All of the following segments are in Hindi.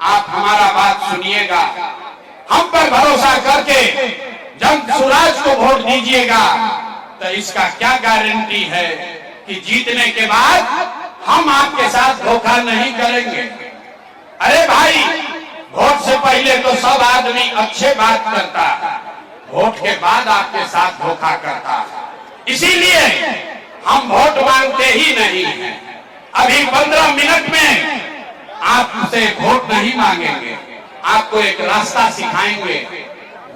आप हमारा बात सुनिएगा, हम पर भरोसा करके जब स्वराज को वोट दीजिएगा तो इसका क्या गारंटी है कि जीतने के बाद हम आपके साथ धोखा नहीं करेंगे। अरे भाई, वोट से पहले तो सब आदमी अच्छे बात करता है, वोट के बाद आपके साथ धोखा करता है। इसीलिए हम वोट मांगते ही नहीं हैं। अभी 15 मिनट में आपसे वोट नहीं मांगेंगे, आपको एक रास्ता सिखाएंगे,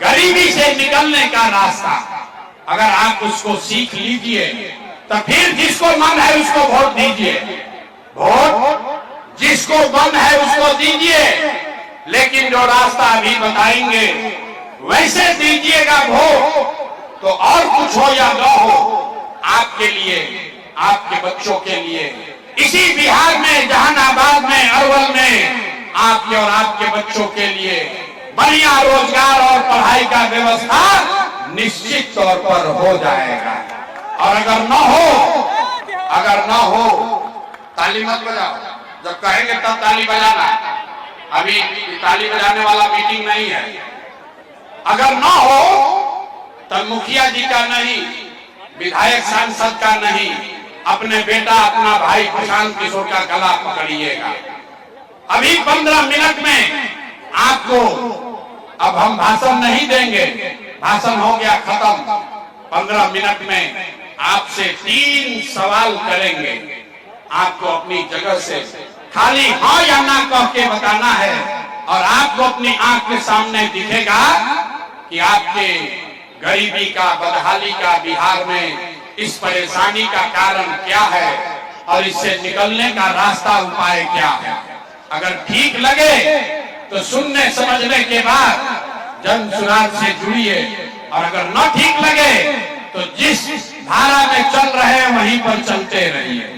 गरीबी से निकलने का रास्ता। अगर आप उसको सीख लीजिए तो फिर जिसको मन है उसको वोट दीजिए, वोट जिसको मन है उसको दीजिए, लेकिन जो रास्ता अभी बताएंगे वैसे दीजिएगा वोट, तो और कुछ हो या न हो, आपके लिए, आपके बच्चों के लिए, इसी बिहार में, जहानाबाद में, अरवल में आपके और आपके बच्चों के लिए बढ़िया रोजगार और पढ़ाई का व्यवस्था निश्चित तौर पर हो जाएगा। और अगर न हो ताली मत बजाओ, जब कहेंगे तब ताली बजाना, अभी ताली बजाने वाला मीटिंग नहीं है। अगर न हो तो मुखिया जी का नहीं, विधायक सांसद का नहीं, अपने बेटा, अपना भाई प्रशांत किशोर का गला पकड़िएगा। अभी 15 मिनट में आपको, अब हम भाषण नहीं देंगे, भाषण हो गया खत्म। 15 मिनट में आपसे 3 सवाल करेंगे, आपको अपनी जगह से खाली हाँ या ना कह के बताना है, और आपको अपनी आंख के सामने दिखेगा कि आपके गरीबी का, बदहाली का, बिहार में इस परेशानी का कारण क्या है और इससे निकलने का रास्ता, उपाय क्या है। अगर ठीक लगे तो सुनने समझने के बाद जन सुराज से जुड़िए, और अगर न ठीक लगे तो जिस धारा में चल रहे हैं वहीं पर चलते रहिए।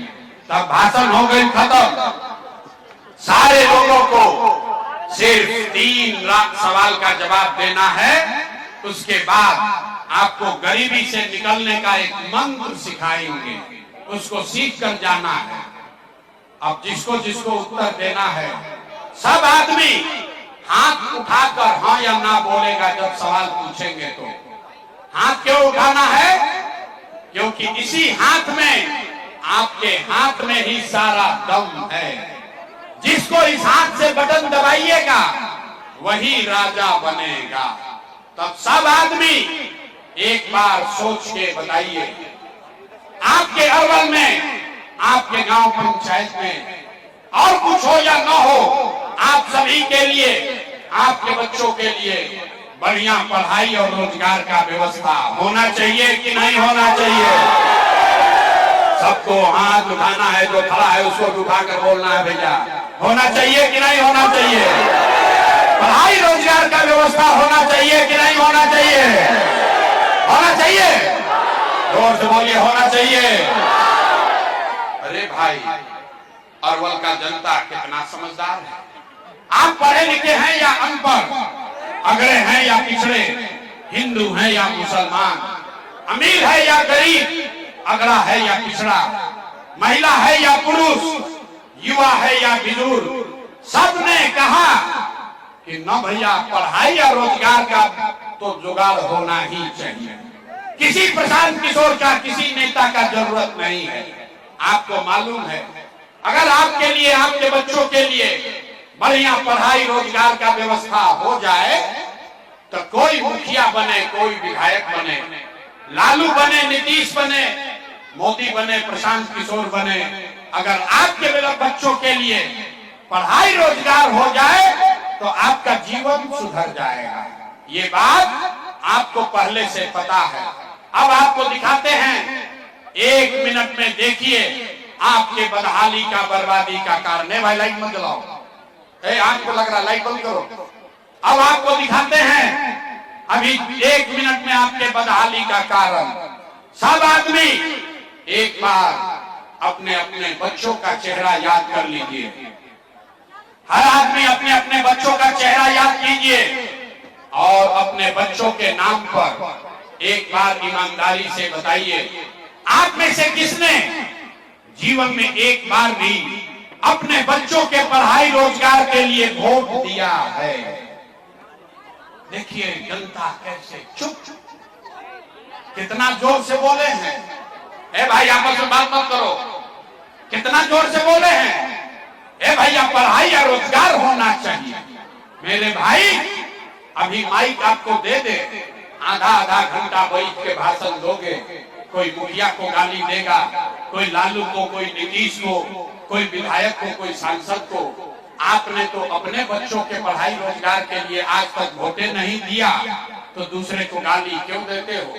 तब भाषण हो गई खत्म। सारे लोगों को सिर्फ 3 लाख सवाल का जवाब देना है, उसके बाद आपको गरीबी से निकलने का एक मंत्र सिखाएंगे, उसको सीख कर जाना है। अब जिसको जिसको उत्तर देना है, सब आदमी हाथ उठाकर हाँ या ना बोलेगा जब सवाल पूछेंगे। तो हाथ क्यों उठाना है? क्योंकि इसी हाथ में, आपके हाथ में ही सारा दम है। जिसको इस हाथ से बटन दबाइएगा वही राजा बनेगा। तब सब आदमी एक बार सोच के बताइए, आपके अरवल में, आपके गांव पंचायत में, और कुछ हो या न हो, आप सभी के लिए, आपके बच्चों के लिए बढ़िया पढ़ाई और रोजगार का व्यवस्था होना चाहिए कि नहीं होना चाहिए? सबको हाथ उठाना है, जो खड़ा है उसको उठाकर बोलना है भैया, होना चाहिए कि नहीं होना चाहिए? पढ़ाई रोजगार का व्यवस्था होना चाहिए कि नहीं होना चाहिए? होना चाहिए। जोर से बोलिए, होना चाहिए। अरे भाई, अरवल का जनता कितना समझदार है। आप पढ़े लिखे हैं या अनपढ़, अगड़े हैं या पिछड़े, हिंदू हैं या मुसलमान, अमीर है या गरीब, अगड़ा है या पिछड़ा, महिला है या पुरुष, युवा है या बुजुर्ग, सबने कहा कि न भैया, पढ़ाई या रोजगार का तो जुगाड़ होना ही चाहिए। किसी प्रशांत किशोर का, किसी नेता का जरूरत नहीं है। आपको मालूम है, अगर आपके लिए, आपके बच्चों के लिए बढ़िया पढ़ाई रोजगार का व्यवस्था हो जाए तो कोई मुखिया बने, कोई विधायक बने, लालू बने, नीतीश बने, मोदी बने, प्रशांत किशोर बने, अगर आपके बच्चों के लिए पढ़ाई रोजगार हो जाए तो आपका जीवन सुधर जाएगा। ये बात आपको पहले से पता है। अब आपको दिखाते हैं, 1 मिनट में देखिए आपके बदहाली का, बर्बादी का कारण। भाई लाइट मत जलाओ, आपको लग रहा लाइट बंद करो। अब आपको दिखाते हैं अभी 1 मिनट में आपके बदहाली का कारण। सब आदमी एक बार अपने अपने बच्चों का चेहरा याद कर लीजिए। हर आदमी अपने अपने बच्चों का चेहरा याद कीजिए और अपने बच्चों के नाम पर एक बार ईमानदारी से बताइए, आप में से किसने जीवन में एक बार भी अपने बच्चों के पढ़ाई रोजगार के लिए वोट दिया है। देखिए जनता कैसे चुप, कितना जोर से बोले हैं। ए भाई आपस में बात मत करो, कितना जोर से बोले हैं। ए भैया पढ़ाई या रोजगार होना चाहिए। मेरे भाई अभी माइक आपको दे दे, आधा आधा घंटा बैठ के भाषण दोगे, कोई मुखिया को गाली देगा, कोई लालू को, कोई नीतीश को, कोई विधायक को, कोई सांसद को। आपने तो अपने बच्चों के पढ़ाई रोजगार के लिए आज तक वोटे नहीं दिया, तो दूसरे को गाली क्यों देते हो।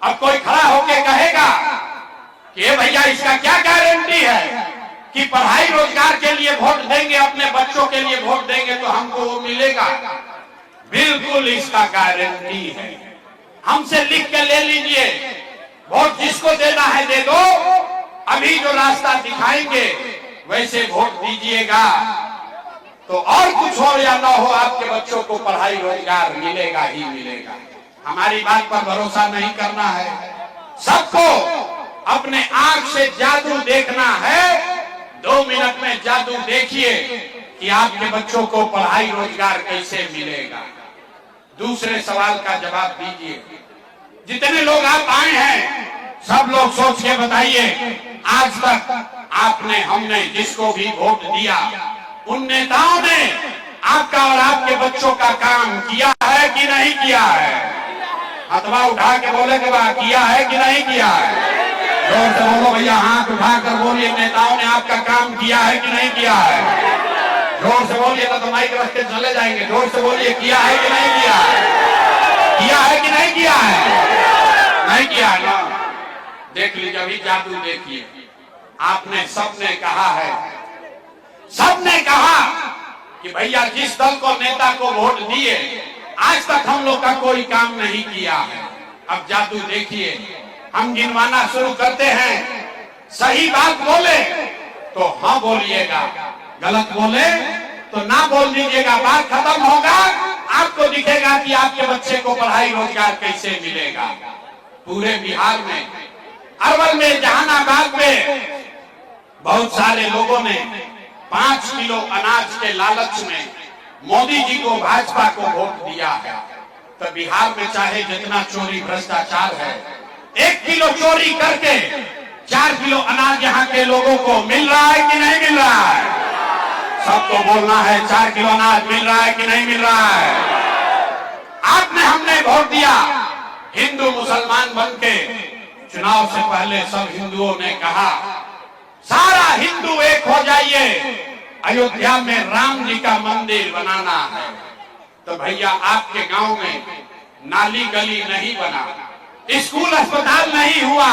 अब कोई खड़ा होके कहेगा कि भैया इसका क्या गारंटी है कि पढ़ाई रोजगार के लिए वोट देंगे, अपने बच्चों के लिए वोट देंगे तो हमको वो मिलेगा। बिल्कुल इसका गारंटी है। हमसे लिख के ले लीजिए, वोट जिसको देना है दे दो, अभी जो रास्ता दिखाएंगे वैसे वोट दीजिएगा, तो और कुछ हो या ना हो आपके बच्चों को पढ़ाई रोजगार मिलेगा ही मिलेगा। हमारी बात पर भरोसा नहीं करना है, सबको अपने आंख से जादू देखना है। 2 मिनट में जादू देखिए कि आपके बच्चों को पढ़ाई रोजगार कैसे मिलेगा। दूसरे सवाल का जवाब दीजिए। जितने लोग आप आए हैं सब लोग सोच के बताइए, आज तक आपने, हमने जिसको भी वोट दिया उन नेताओं ने आपका और आपके बच्चों का काम किया है कि नहीं किया है। हथवा उठा के बोले के बाद किया है कि नहीं किया है। जोर से बोलो भैया, हाथ उठाकर बोलिए, नेताओं ने आपका काम किया है कि नहीं किया है। जोर से बोलिए तो माइक रख के चले जाएंगे। जोर से बोलिए, किया है कि नहीं किया है, किया है कि नहीं किया है, नहीं किया ना। देख लीजिए, अभी जादू देखिए। आपने, सबने कहा है, सबने कहा कि भैया जिस दल को, नेता को वोट दिए आज तक हम लोग का कोई काम नहीं किया है। अब जादू देखिए, हम गिनवाना शुरू करते हैं। सही बात बोले तो हाँ बोलिएगा, गलत बोले तो ना बोल दीजिएगा। बात खत्म होगा, आपको दिखेगा कि आपके बच्चे को पढ़ाई रोजगार कैसे मिलेगा। पूरे बिहार में, अरवल में, जहानाबाद में बहुत सारे लोगों ने 5 किलो अनाज के लालच में मोदी जी को, भाजपा को वोट दिया है। तो बिहार में चाहे जितना चोरी भ्रष्टाचार है, 1 किलो चोरी करके 4 किलो अनाज यहाँ के लोगों को मिल रहा है कि नहीं मिल रहा है। सबको बोलना है, 4 किलो अनाज मिल रहा है कि नहीं मिल रहा है। आपने, हमने वोट दिया, हिंदू मुसलमान बनके। चुनाव से पहले सब हिंदुओं ने कहा सारा हिंदू एक हो जाइए, अयोध्या में राम जी का मंदिर बनाना है। तो भैया आपके गांव में नाली गली नहीं बना, स्कूल अस्पताल नहीं हुआ,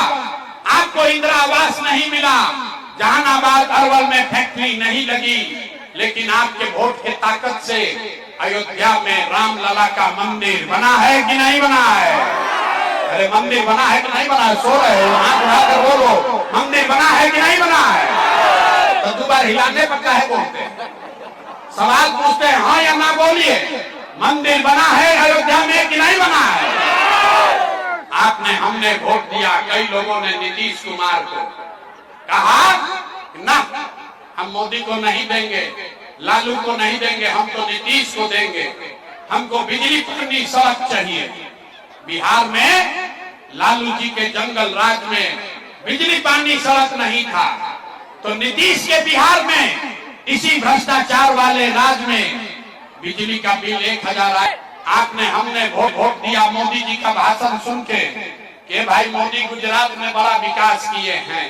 आपको इंदिरा आवास नहीं मिला, जहानाबाद अरवल में फैक्ट्री नहीं लगी, लेकिन आपके वोट के ताकत से अयोध्या में रामलला का मंदिर बना है कि नहीं बना है। अरे मंदिर बना है कि नहीं बना है, सो रहे हो, हाथ उठाकर बोलो, मंदिर बना है कि नहीं बना है। तो 2 बार हिलाने पर काहे बोलते हैं, सवाल पूछते हैं, हाँ या ना बोलिए। मंदिर बना है अयोध्या में कि नहीं बना है। आपने, हमने वोट दिया, कई लोगों ने नीतीश कुमार को कहा ना, हम मोदी को नहीं देंगे, लालू को नहीं देंगे, हम तो नीतीश को देंगे, हमको बिजली पानी सड़क चाहिए। बिहार में लालू जी के जंगल राज में बिजली पानी सड़क नहीं था, तो नीतीश के बिहार में इसी भ्रष्टाचार वाले राज में बिजली का बिल 1000 आए। आपने, हमने वोट दिया मोदी जी का भाषण सुन के कि भाई मोदी गुजरात में बड़ा विकास किए हैं।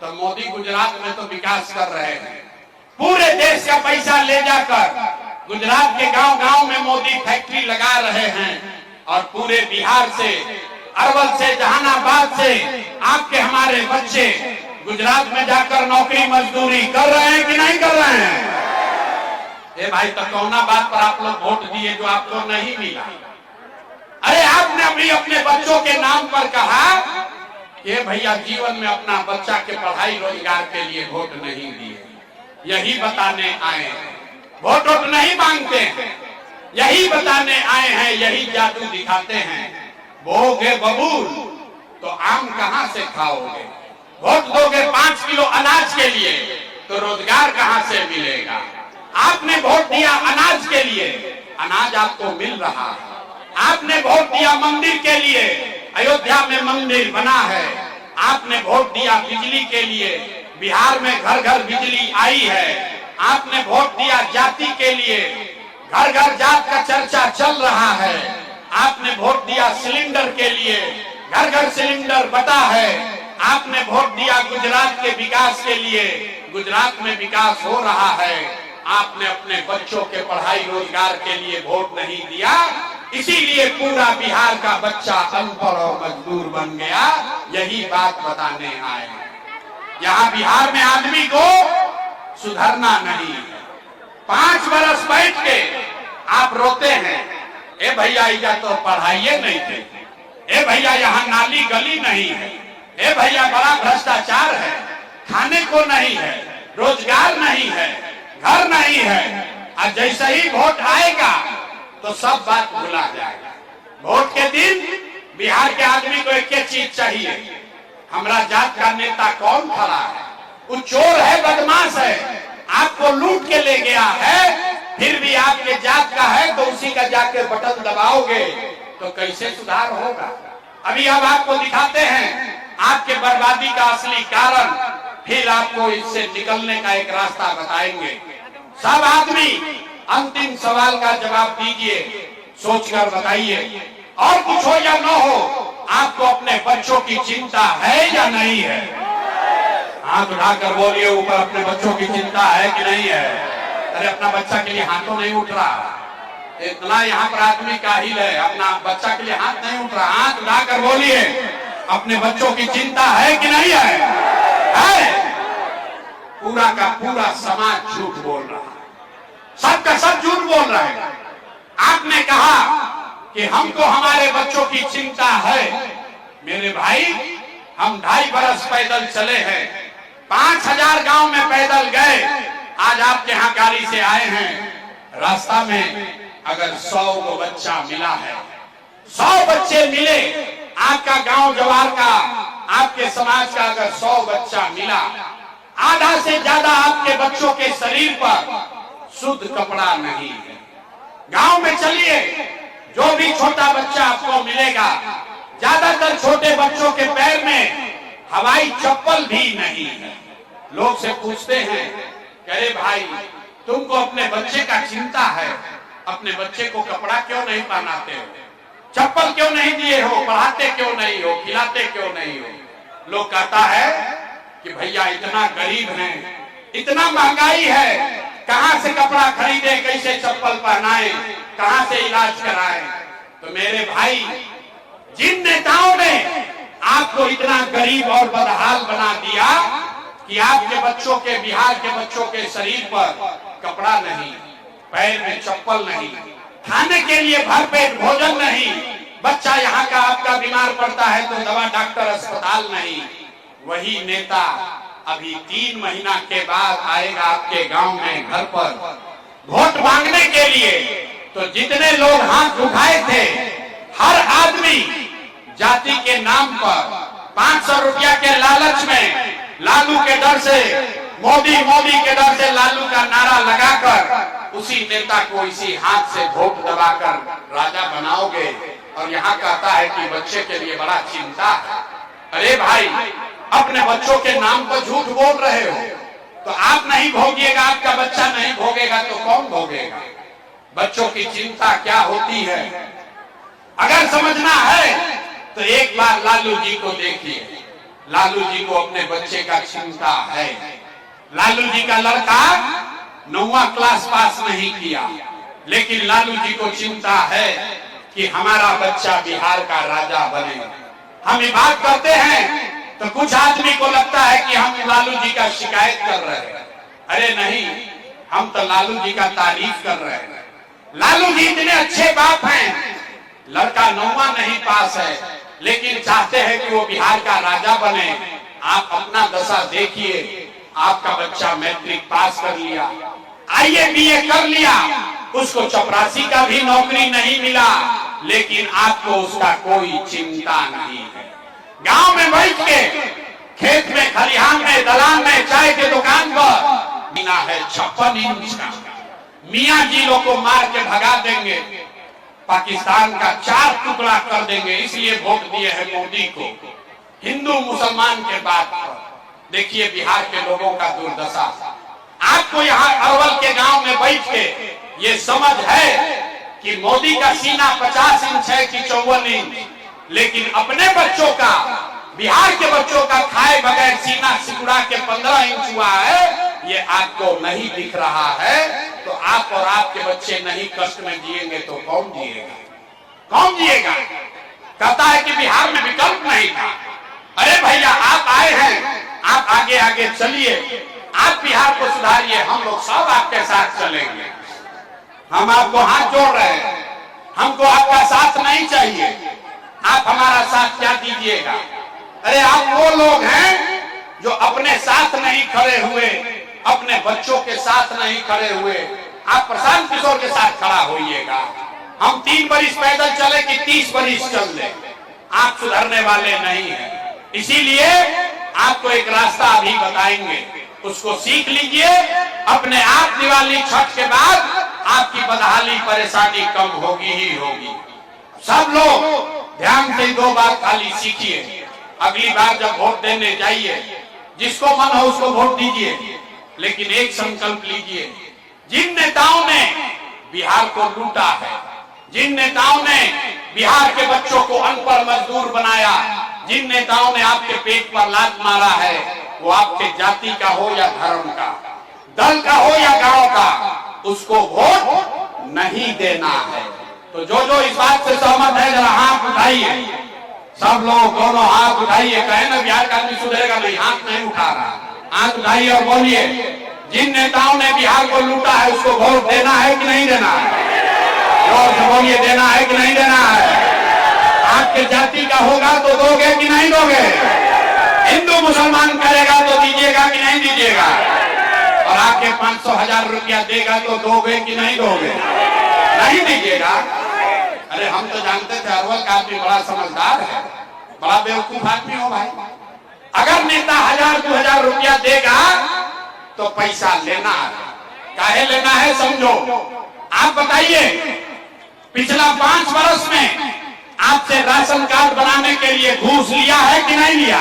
तो मोदी गुजरात में तो विकास कर रहे हैं, पूरे देश का पैसा ले जाकर गुजरात के गांव गांव में मोदी फैक्ट्री लगा रहे हैं, और पूरे बिहार से, अरवल से, जहानाबाद से आपके, हमारे बच्चे गुजरात में जाकर नौकरी मजदूरी कर रहे हैं कि नहीं कर रहे हैं। ए भाई, तो कौना बात पर आप लोग वोट दिए जो आपको नहीं मिला। अरे आपने अभी अपने बच्चों के नाम पर कहा कि भैया जीवन में अपना बच्चा के पढ़ाई रोजगार के लिए वोट नहीं दिए। यही बताने आए हैं, वोट नहीं मांगते हैं, यही बताने आए हैं, यही जादू दिखाते हैं। बोगे बबूल तो आम कहां से खाओगे। वोट दोगे 5 किलो अनाज के लिए तो रोजगार कहां से मिलेगा? आपने वोट दिया अनाज के लिए, अनाज आपको मिल रहा है। आपने वोट दिया मंदिर के लिए, अयोध्या में मंदिर बना है। आपने वोट दिया बिजली के लिए, बिहार में घर घर बिजली आई है। आपने वोट दिया जाति के लिए, घर घर जात का चर्चा चल रहा है। आपने वोट दिया सिलेंडर के लिए, घर घर सिलेंडर बटा है। आपने वोट दिया गुजरात के विकास के लिए, गुजरात में विकास हो रहा है। आपने अपने बच्चों के पढ़ाई रोजगार के लिए वोट नहीं दिया, इसीलिए पूरा बिहार का बच्चा अनपढ़ और मजदूर बन गया। यही बात बताने आए। यहाँ बिहार में आदमी को सुधरना नहीं है। 5 बरस बैठ के आप रोते हैं, ए भैया या तो पढ़ाइए नहीं थे, ए भैया यहाँ नाली गली नहीं है, ए भैया बड़ा भ्रष्टाचार है, खाने को नहीं है, रोजगार नहीं है, घर नहीं है। और जैसे ही वोट आएगा तो सब बात भुला जाएगा। वोट के दिन बिहार के आदमी को एक चीज चाहिए, हमारा जात का नेता कौन खड़ा है। वो चोर है, बदमाश है, आपको लूट के ले गया है, फिर भी आपके जात का है तो उसी का जाके बटन दबाओगे तो कैसे सुधार होगा? अभी अब आपको दिखाते हैं आपके बर्बादी का असली कारण, फिर आपको इससे निकलने का एक रास्ता बताएंगे। सब आदमी अंतिम सवाल का जवाब दीजिए, सोचकर बताइए। और कुछ हो या न हो, आपको अपने बच्चों की चिंता है या नहीं है? हाथ उठाकर बोलिए ऊपर, अपने बच्चों की चिंता है कि नहीं है? अरे अपना बच्चा के लिए हाथ तो नहीं उठ रहा, इतना यहाँ पर आदमी काहिल है, अपना बच्चा के लिए हाथ नहीं उठ रहा। हाथ उठाकर बोलिए, अपने बच्चों की चिंता है कि नहीं है? पूरा का पूरा समाज झूठ बोल रहा है, सबका सब झूठ बोल रहा है। आपने कहा कि हमको हमारे बच्चों की चिंता है। मेरे भाई, हम 2.5 बरस पैदल चले हैं, 5000 गांव में पैदल गए, आज आपके यहाँ गाड़ी से आए हैं। रास्ता में अगर 100 को बच्चा मिला है, 100 बच्चे मिले, आपका गांव जवार का, आपके समाज का अगर 100 बच्चा मिला, आधा से ज्यादा आपके बच्चों के शरीर पर शुद्ध कपड़ा नहीं है। गांव में चलिए, जो भी छोटा बच्चा आपको मिलेगा, ज्यादातर छोटे बच्चों के पैर में हवाई चप्पल भी नहीं है। लोग से पूछते हैं, अरे भाई तुमको अपने बच्चे का चिंता है, अपने बच्चे को कपड़ा क्यों नहीं पहनाते हो, चप्पल क्यों नहीं दिए हो, पढ़ाते क्यों नहीं हो, खिलाते क्यों नहीं हो? लोग कहता है कि भैया इतना गरीब हैं, इतना महंगाई है, कहां से कपड़ा खरीदे, कैसे चप्पल पहनाए, कहां से इलाज कराए? तो मेरे भाई, जिन नेताओं ने आपको इतना गरीब और बदहाल बना दिया कि आपके बच्चों के, बिहार के बच्चों के शरीर पर कपड़ा नहीं, पैर में चप्पल नहीं, खाने के लिए भरपेट भोजन नहीं, बच्चा यहाँ का आपका बीमार पड़ता है तो दवा डॉक्टर अस्पताल नहीं, वही नेता अभी 3 महीना के बाद आएगा आपके गांव में घर पर वोट मांगने के लिए। तो जितने लोग हाथ उठाए थे, हर आदमी जाति के नाम पर 500 रुपया के लालच में, लालू के डर से, मोदी के डर से लालू का नारा लगाकर उसी नेता को इसी हाथ से वोट दबाकर राजा बनाओगे। और यहाँ कहता है कि बच्चे के लिए बड़ा चिंता है। अरे भाई, अपने बच्चों के नाम पर झूठ बोल रहे हो, तो आप नहीं भोगिएगा, आपका बच्चा नहीं भोगेगा तो कौन भोगेगा? बच्चों की चिंता क्या होती है अगर समझना है तो एक बार लालू जी को देखिए। लालू जी को अपने बच्चे का चिंता है। लालू जी का लड़का 9वां क्लास पास नहीं किया, लेकिन लालू जी को चिंता है कि हमारा बच्चा बिहार का राजा बने। हम ये बात करते हैं तो कुछ आदमी को लगता है कि हम लालू जी का शिकायत कर रहे हैं। अरे नहीं, हम तो लालू जी का तारीफ कर रहे हैं। लालू जी इतने अच्छे बाप हैं, लड़का 9वां नहीं पास है लेकिन चाहते हैं कि वो बिहार का राजा बने। आप अपना दशा देखिए, आपका बच्चा मैट्रिक पास कर लिया, IAA BA कर लिया, उसको चपरासी का भी नौकरी नहीं मिला, लेकिन आपको उसका कोई चिंता नहीं है। गांव में बैठ के खेत में, खलिहान में, दलान में, चाय के दुकान पर बिना है 56 इंच का। मियां जी लोग को मार के भगा देंगे, पाकिस्तान का 4 टुकड़ा कर देंगे। इसलिए वोट दिए हैं मोदी को। हिंदू मुसलमान के बात पर देखिए बिहार के लोगों का दुर्दशा। आपको यहाँ अरवल के गांव में बैठ के ये समझ है कि मोदी का सीना 50 इंच है कि 54 इंच, लेकिन अपने बच्चों का, बिहार के बच्चों का खाए बगैर सीना सिकुड़ा के 15 इंच हुआ है, ये आपको नहीं दिख रहा है। तो आप और आपके बच्चे नहीं कष्ट में जिएंगे तो कौन जिएगा? कौन जिएगा? कहता है कि बिहार में विकल्प नहीं था। अरे भैया, आप आए हैं, आप आगे आगे चलिए, आप बिहार को सुधारिए, हम लोग सब आपके साथ चलेंगे। हम आपको हाथ जोड़ रहे हैं, हमको आपका साथ नहीं चाहिए, आप हमारा साथ क्या दीजिएगा? अरे आप वो लोग हैं जो अपने साथ नहीं खड़े हुए, अपने बच्चों के साथ नहीं खड़े हुए। आप प्रशांत किशोर के साथ खड़ा होइएगा। हम 3 बरिस पैदल चले कि 30 बरिस चल ले, आप सुधरने वाले नहीं हैं। इसीलिए आपको एक रास्ता अभी बताएंगे, उसको सीख लीजिए। अपने आप दिवाली छठ के बाद आपकी बदहाली परेशानी कम होगी ही होगी। सब लोग ध्यान से 2 बात खाली सीखिए। अगली बार जब वोट देने जाइए, जिसको मन हो उसको वोट दीजिए, लेकिन एक संकल्प लीजिए, जिन नेताओं ने बिहार को लूटा है, जिन नेताओं ने बिहार के बच्चों को अनपढ़ मजदूर बनाया, जिन नेताओं ने आपके पेट पर लात मारा है, वो आपके जाति का हो या धर्म का, दल का हो या गांव का, उसको वोट नहीं देना है। तो जो जो इस बात से सहमत है जरा हाथ उठाइए। सब लोग दोनों हाथ उठाइए। कहे ना बिहार का आदमी सुधरेगा नहीं, हाथ नहीं उठा रहा। हाथ उठाइए और बोलिए, जिन नेताओं ने बिहार को लूटा है उसको वोट देना है कि नहीं देना है? जोर से बोलिए, देना है कि नहीं देना है? आपके जाति का होगा तो दोगे कि नहीं दोगे? हिंदू मुसलमान करेगा तो दीजिएगा कि नहीं दीजिएगा? और आपके 500,000 रुपया देगा तो दोगे कि नहीं दोगे? नहीं दीजिएगा। अरे हम तो जानते थे अरवल का आदमी बड़ा समझदार है, बड़ा बेवकूफ आदमी हो भाई। अगर नेता 1000-2000 रुपया देगा तो पैसा लेना है। काहे लेना है समझो। आप बताइए, पिछला 5 वर्ष में आपसे राशन कार्ड बनाने के लिए घूस लिया है कि नहीं लिया?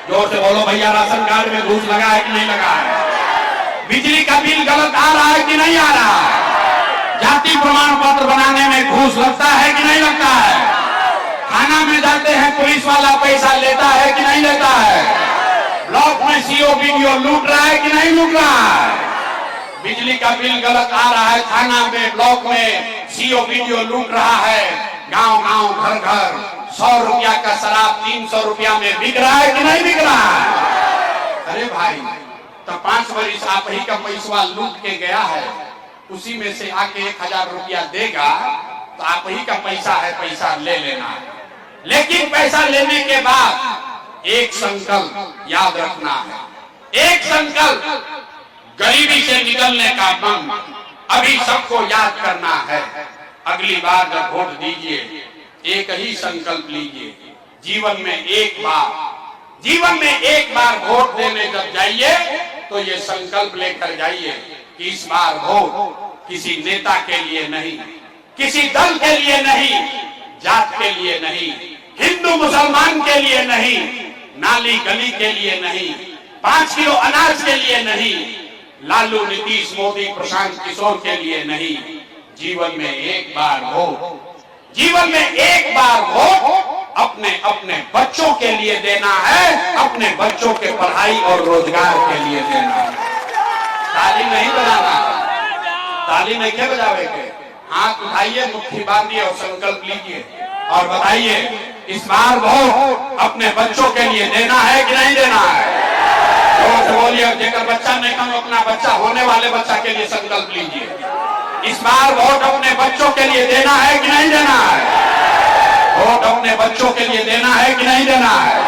जोर से बोलो भैया, राशन कार्ड में घूस लगा है कि नहीं लगा है? बिजली का बिल गलत आ रहा है कि नहीं आ रहा है? जाति प्रमाण पत्र बनाने में घूस लगता है कि नहीं लगता है? थाना में जाते हैं, पुलिस वाला पैसा लेता है कि नहीं लेता है? ब्लॉक में सीओ बीडीओ लूट रहा है कि नहीं लूट रहा है? बिजली का बिल गलत आ रहा है, थाना में, ब्लॉक में सीओ बीडीओ लूट रहा है। गांव गांव, घर घर 100 रुपया का शराब 300 रुपया में बिक रहा है कि नहीं बिक रहा है? अरे भाई, तो 5 वर्ष आप ही का पैसा लूट के गया है, उसी में से आके 1000 रुपया देगा तो आप ही का पैसा है, पैसा ले लेना है। लेकिन पैसा लेने के बाद एक संकल्प याद रखना है। एक संकल्प, गरीबी से निकलने का मन अभी सबको याद करना है। अगली बार जब वोट दीजिए, एक ही संकल्प लीजिए, जीवन में एक बार वोट देने जब जाइए तो ये संकल्प लेकर जाइए कि इस बार वोट किसी नेता के लिए नहीं, किसी दल के लिए नहीं, जात के लिए नहीं, हिंदू मुसलमान के लिए नहीं, नाली गली के लिए नहीं, 5 किलो अनाज के लिए नहीं, लालू, नीतीश, मोदी, प्रशांत किशोर के लिए नहीं। जीवन में एक बार वोट, जीवन में एक बार वोट अपने अपने बच्चों के लिए देना है, अपने बच्चों के पढ़ाई और रोजगार के लिए देना है। ताली नहीं बजाना, ताली नहीं क्या बजावे के। हाथ उठाइए, मुट्ठी बांधिए और संकल्प लीजिए और बताइए, इस बार वोट अपने बच्चों के लिए देना है कि नहीं देना है? तो बोलिए, जेकर बच्चा नहीं कम, अपना बच्चा होने वाले बच्चा के लिए संकल्प लीजिए। इस बार वोट अपने बच्चों के लिए देना है कि नहीं देना है? वोट अपने बच्चों के लिए देना है कि नहीं देना है?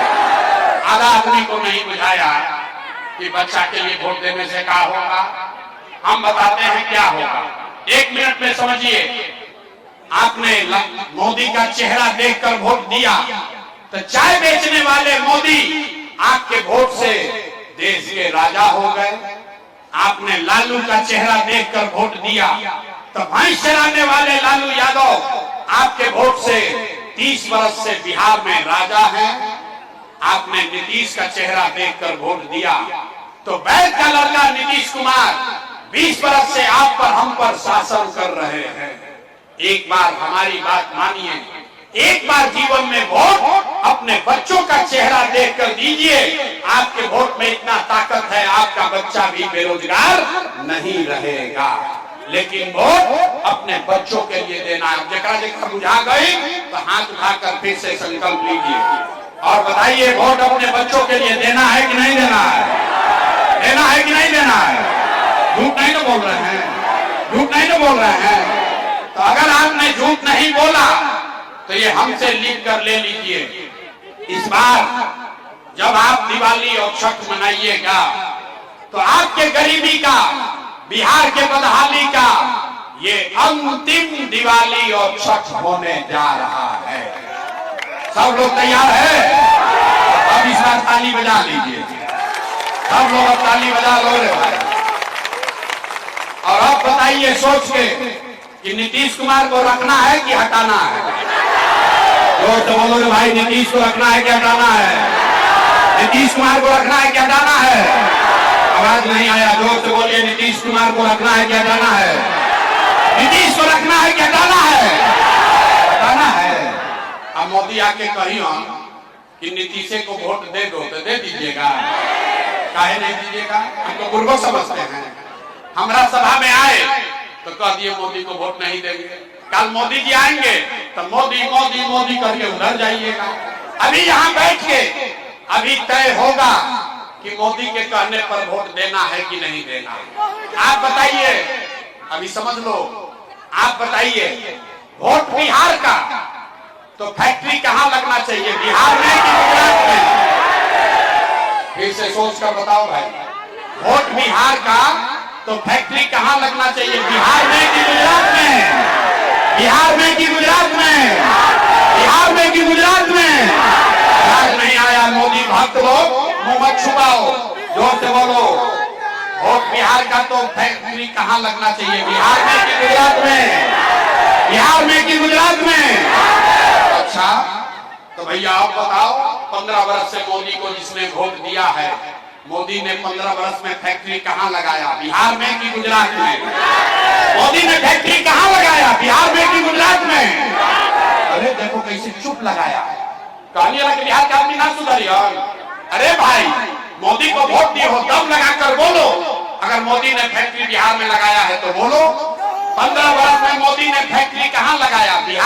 आधा आदमी को नहीं बुझाया कि बच्चा के लिए वोट देने से क्या होगा। हम बताते हैं क्या होगा। 1 मिनट में समझिए। आपने मोदी का चेहरा देखकर वोट दिया तो चाय बेचने वाले मोदी आपके वोट से देश के राजा हो गए। आपने लालू का चेहरा देखकर वोट दिया तो भैंस चराने वाले लालू यादव आपके वोट से 30 वर्ष से बिहार में राजा हैं। आपने नीतीश का चेहरा देखकर वोट दिया तो वैद्य का लड़का नीतीश कुमार 20 वर्ष से आप पर हम पर शासन कर रहे हैं। एक बार हमारी बात मानिए, एक बार जीवन में वोट अपने बच्चों का चेहरा देखकर दीजिए। आपके वोट में इतना ताकत है, आपका बच्चा भी बेरोजगार नहीं रहेगा। लेकिन वोट अपने बच्चों के लिए देना है। जगह जगह बुझा गई तो हाथ उठाकर फिर से संकल्प लीजिए और बताइए, वोट अपने बच्चों के लिए देना है कि नहीं देना है? देना है कि नहीं देना है? झूठ नहीं तो बोल रहे हैं, झूठ नहीं तो बोल रहे हैं। तो अगर आपने झूठ नहीं बोला तो ये हमसे लिख कर ले लीजिए। इस बार जब आप दिवाली और छठ मनाइएगा तो आपके गरीबी का, बिहार के बदहाली का ये अंतिम दिवाली और छठ होने जा रहा है। सब लोग तैयार है? अब इस बार ताली बजा लीजिए। सब लोग अब ताली बजा लो रे भाई। और अब बताइए सोच के कि नीतीश कुमार को रखना है कि हटाना है? जोर से बोलो रे भाई, नीतीश को रखना है कि हटाना है? नीतीश कुमार को रखना है कि हटाना है? आवाज नहीं आया, जोर से बोलिए। नीतीश कुमार को रखना है कि हटाना है? नीतीश को रखना है कि हटाना है? हटाना है। अब मोदी आके कही कि नीतीश को वोट दे दो तो दे दीजिएगा? काहे नहीं दीजिएगा? हम तो बुर्बक समझते हैं। हमारा सभा में आए तो कह दिए मोदी को वोट नहीं देंगे। कल मोदी जी आएंगे तो मोदी मोदी मोदी करके उधर जाइएगा। अभी यहाँ बैठ के अभी तय होगा कि मोदी के कहने पर वोट देना है कि नहीं देना। आप बताइए, अभी समझ लो। आप बताइए, वोट बिहार का तो फैक्ट्री कहाँ लगना चाहिए, बिहार में कि गुजरात में? फिर से सोच कर बताओ भाई। वोट बिहार का तो फैक्ट्री कहाँ लगना चाहिए, बिहार में कि गुजरात में? बिहार में कि गुजरात में? बिहार में कि गुजरात में? याद नहीं आया? मोदी भक्त लोग मुंह मत छुपाओ, जोर से बोलो। वोट बिहार का तो फैक्ट्री कहाँ लगना चाहिए, बिहार में कि गुजरात में? बिहार में कि गुजरात में? अच्छा तो भैया आप बताओ, 15 वर्ष से मोदी को जिसने वोट दिया है, मोदी ने 15 वर्ष में फैक्ट्री कहाँ लगाया, बिहार में कि गुजरात में? मोदी ने फैक्ट्री कहाँ लगाया, बिहार में कि गुजरात में? अरे देखो कैसे चुप लगाया। कहानी लगा कि बिहार का आदमी ना सुधरिए। अरे भाई, मोदी को वोट दिए हो दम लगाकर बोलो। अगर मोदी ने फैक्ट्री बिहार में लगाया है तो बोलो। 15 वर्ष में मोदी ने फैक्ट्री कहाँ लगाया, बिहार